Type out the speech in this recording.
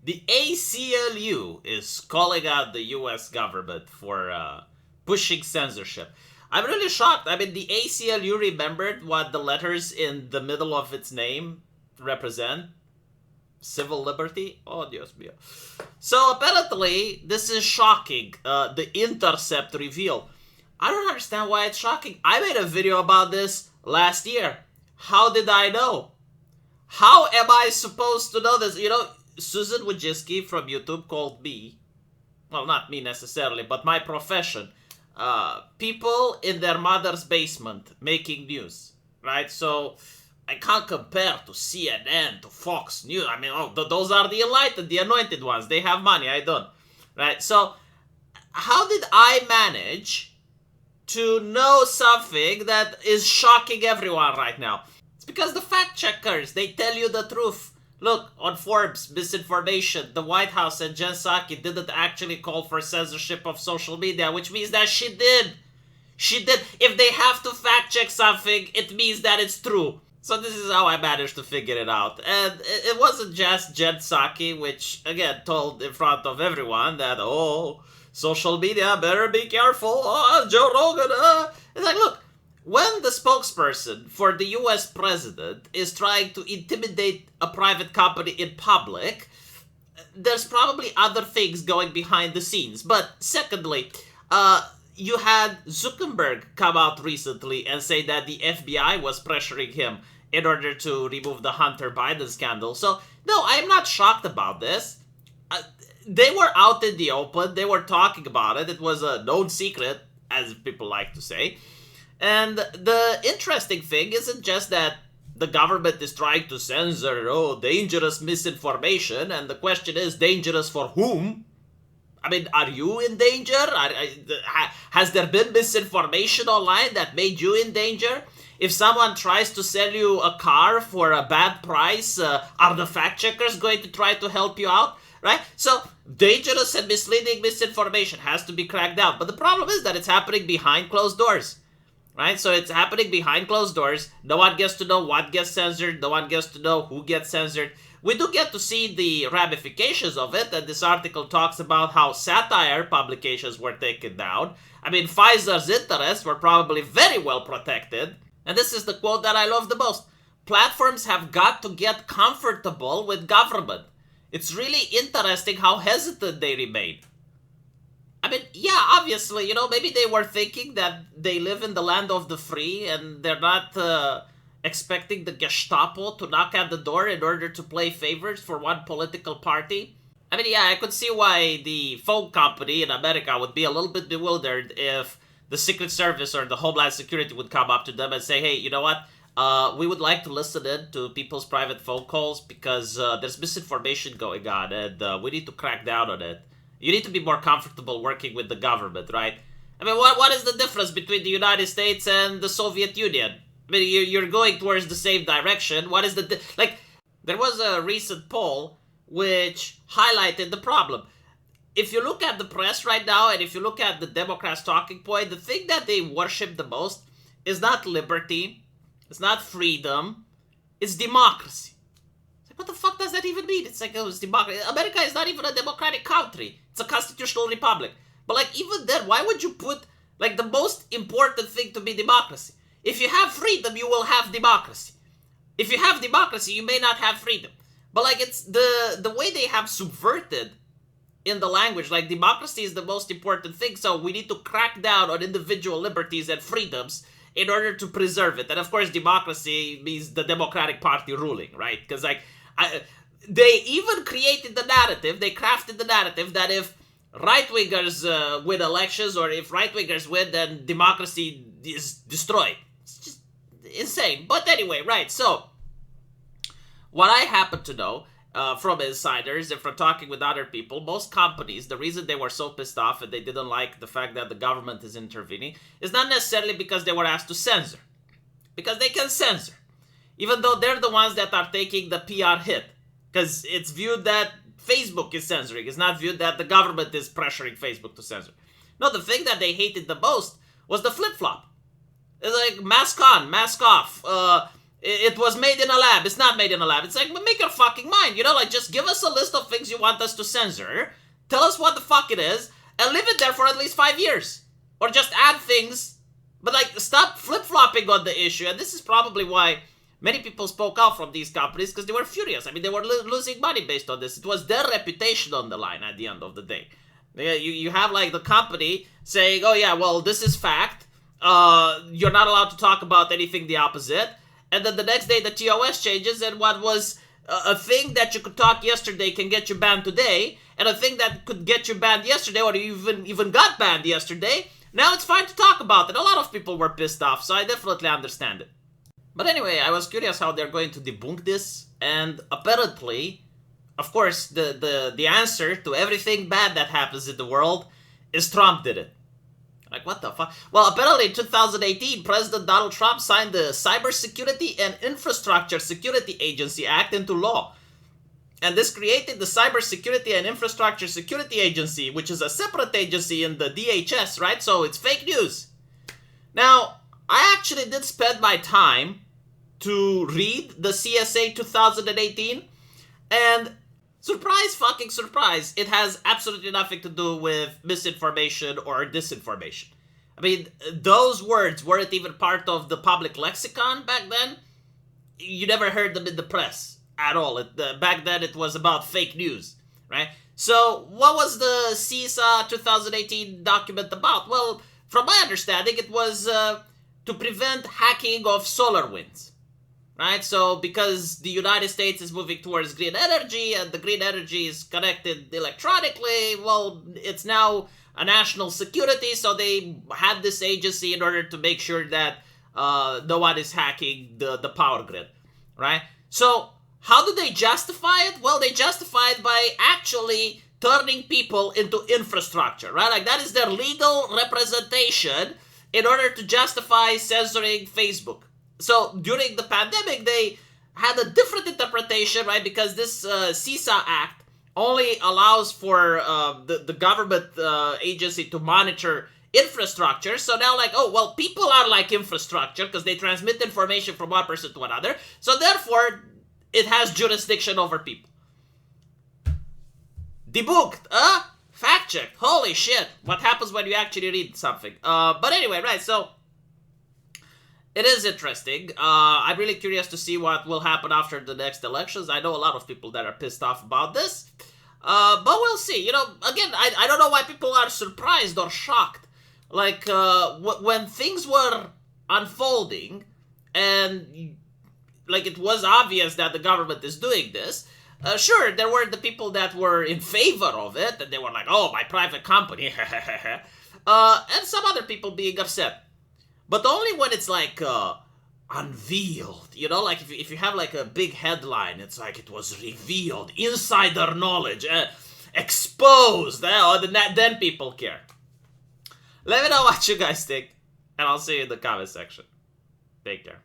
The ACLU is calling out the US government for pushing censorship. I'm really shocked. I mean, the ACLU remembered what the letters in the middle of its name represent. Civil liberty? Oh, Dios mío. So apparently, this is shocking. The Intercept reveal. I don't understand why it's shocking. I made a video about this last year. How did I know? How am I supposed to know this? You know, Susan Wojcicki from YouTube called me, well, not me necessarily, but my profession, people in their mother's basement making news, right? So I can't compare to CNN, to Fox News. I mean, those are the enlightened, the anointed ones. They have money, I don't, right? So how did I manage to know something that is shocking everyone right now? It's because the fact checkers, they tell you the truth. Look, on Forbes, misinformation, the White House and Jen Psaki didn't actually call for censorship of social media, which means that she did. She did. If they have to fact check something, it means that it's true. So this is how I managed to figure it out. And it wasn't just Jen Psaki, which, again, told in front of everyone that, oh, social media, better be careful. Oh, Joe Rogan, It's like, look, when the spokesperson for the US president is trying to intimidate a private company in public, there's probably other things going behind the scenes. But secondly, you had Zuckerberg come out recently and say that the FBI was pressuring him in order to remove the Hunter Biden scandal. So, no, I'm not shocked about this. They were out in the open. They were talking about it. It was a known secret, as people like to say. And the interesting thing isn't just that the government is trying to censor, dangerous misinformation, and the question is, dangerous for whom? I mean, are you in danger? Has there been misinformation online that made you in danger? If someone tries to sell you a car for a bad price, are the fact checkers going to try to help you out? Right? So, dangerous and misleading misinformation has to be cracked down. But the problem is that it's happening behind closed doors. Right? So it's happening behind closed doors. No one gets to know what gets censored. No one gets to know who gets censored. We do get to see the ramifications of it, and this article talks about how satire publications were taken down. I mean, Pfizer's interests were probably very well protected. And this is the quote that I love the most. Platforms have got to get comfortable with government. It's really interesting how hesitant they remain. I mean, yeah, obviously, maybe they were thinking that they live in the land of the free and they're not expecting the Gestapo to knock at the door in order to play favorites for one political party. I mean, yeah, I could see why the phone company in America would be a little bit bewildered if the Secret Service or the Homeland Security would come up to them and say, hey, you know what? We would like to listen in to people's private phone calls because there's misinformation going on and we need to crack down on it. You need to be more comfortable working with the government, right? I mean, what is the difference between the United States and the Soviet Union? I mean, you're going towards the same direction. What is there was a recent poll which highlighted the problem. If you look at the press right now, and if you look at the Democrats' talking point, the thing that they worship the most is not liberty, it's not freedom, it's democracy. What the fuck does that even mean? It's like, it's democracy. America is not even a democratic country. It's a constitutional republic. But even then, why would you put the most important thing to be democracy? If you have freedom, you will have democracy. If you have democracy, you may not have freedom. But it's the way they have subverted in the language, democracy is the most important thing, so we need to crack down on individual liberties and freedoms in order to preserve it. And of course, democracy means the Democratic Party ruling, right? Because they even created the narrative, they crafted the narrative that if right-wingers win elections or if right-wingers win, then democracy is destroyed. It's just insane. But anyway, right, so what I happen to know from insiders and from talking with other people, most companies, the reason they were so pissed off and they didn't like the fact that the government is intervening is not necessarily because they were asked to censor. Because they can censor. Even though they're the ones that are taking the PR hit. Because it's viewed that Facebook is censoring. It's not viewed that the government is pressuring Facebook to censor. No, the thing that they hated the most was the flip-flop. It's like mask on, mask off. It was made in a lab. It's not made in a lab. It's like, make your fucking mind, you know, like just give us a list of things you want us to censor, tell us what the fuck it is, and leave it there for at least 5 years. Or just add things, but like stop flip-flopping on the issue. And this is probably why many people spoke out from these companies, because they were furious. I mean, they were losing money based on this. It was their reputation on the line at the end of the day. You have like the company saying, oh yeah, well, this is fact. You're not allowed to talk about anything the opposite. And then the next day the TOS changes, and what was a thing that you could talk yesterday can get you banned today, and a thing that could get you banned yesterday, or you even got banned yesterday, now it's fine to talk about it. A lot of people were pissed off, so I definitely understand it. But anyway, I was curious how they're going to debunk this, and apparently, of course, the answer to everything bad that happens in the world is Trump did it. Like, what the fuck? Well, apparently in 2018, President Donald Trump signed the Cybersecurity and Infrastructure Security Agency Act into law. And this created the Cybersecurity and Infrastructure Security Agency, which is a separate agency in the DHS, right? So it's fake news. Now, I actually did spend my time to read the CSA 2018, and surprise fucking surprise, it has absolutely nothing to do with misinformation or disinformation. I mean, those words weren't even part of the public lexicon back then. You never heard them in the press at all. Back then it was about fake news, right? So what was the CISA 2018 document about? Well, from my understanding, it was to prevent hacking of solar winds. Right, so because the United States is moving towards green energy, and the green energy is connected electronically, well, it's now a national security, so they had this agency in order to make sure that no one is hacking the power grid, right? So how do they justify it? Well, they justify it by actually turning people into infrastructure, right? Like, that is their legal representation in order to justify censoring Facebook. So during the pandemic, they had a different interpretation, right? Because this CISA Act only allows for the government agency to monitor infrastructure. So now, like, oh, well, people are like infrastructure because they transmit information from one person to another. So therefore, it has jurisdiction over people. Debunked, fact checked. Holy shit. What happens when you actually read something? But anyway, right, so it is interesting. I'm really curious to see what will happen after the next elections. I know a lot of people that are pissed off about this. But we'll see. You know, again, I don't know why people are surprised or shocked. Like, when things were unfolding, and, like, it was obvious that the government is doing this, sure, there were the people that were in favor of it, and they were like, oh, my private company, and some other people being upset. But only when it's like unveiled, you know, like if you have like a big headline, it's like it was revealed, insider knowledge, exposed, then people care. Let me know what you guys think, and I'll see you in the comment section. Take care.